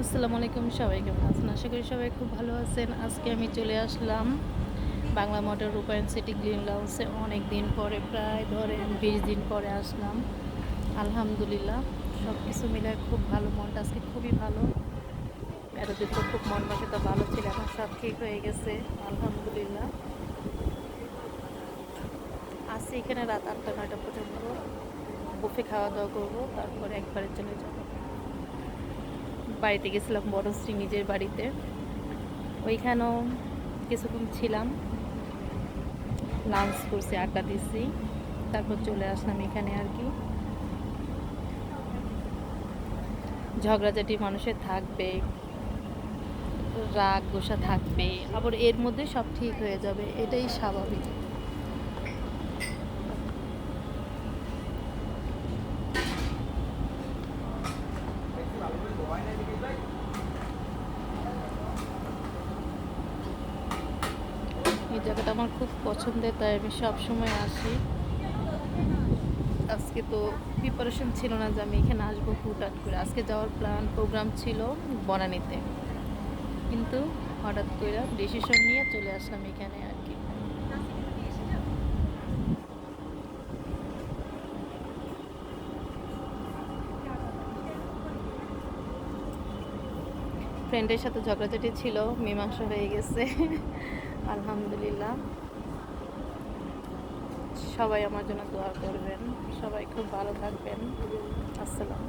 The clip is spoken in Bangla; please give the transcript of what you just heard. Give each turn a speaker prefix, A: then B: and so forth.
A: আসসালামু আলাইকুম, সবাই কেমন আছেন? আশা করি সবাই খুব ভালো আছেন। আজকে আমি চলে আসলাম বাংলা মোটর রূপায়ণ সিটি গ্রিন লাউন্সে। অনেক দিন পরে, প্রায় ধরেন 20 দিন পরে আসলাম। আলহামদুলিল্লাহ, সব কিছু মিলে খুব ভালো, মনটা আজকে খুবই ভালো। এতদিন তো খুব মন মানসিকতা ভালো ছিল, এখন সব ঠিক হয়ে গেছে আলহামদুলিল্লাহ। আজকে এখানে রাত 8টা 9টা পর্যন্ত বুফে খাওয়া দাওয়া করবো, তারপরে একবারে চলে যাবো। বাড়িতে গেছিলাম বড়শ্রী, নিজের বাড়িতে। ওইখানেও কিছুক্ষণ ছিলাম, লাঞ্চ করছি, আড্ডা দিছি, তারপর চলে আসলাম এখানে আর কি। ঝগড়াঝাটি মানুষের থাকবে, রাগ গোসা থাকবে, আবার এর মধ্যে সব ঠিক হয়ে যাবে, এটাই স্বাভাবিক। এই জায়গাটা আমার খুব পছন্দের, তাই আমি সব সময় আসি। আজকে তো প্রিপারেশন ছিল না যে আমি এখানে আসবো হুটহাট করে। আজকে যাওয়ার প্রোগ্রাম ছিল বনানীতে, কিন্তু হঠাৎ করে ডিসিশন নিয়ে চলে আসলাম এখানে আর কি। ফ্রেন্ডের সাথে ঝগড়াঝাটি ছিল, মীমাংসা হয়ে গেছে আলহামদুলিল্লাহ। সবাই আমার জন্য দোয়া করবেন, সবাই খুব ভালো থাকবেন। আসসালাম।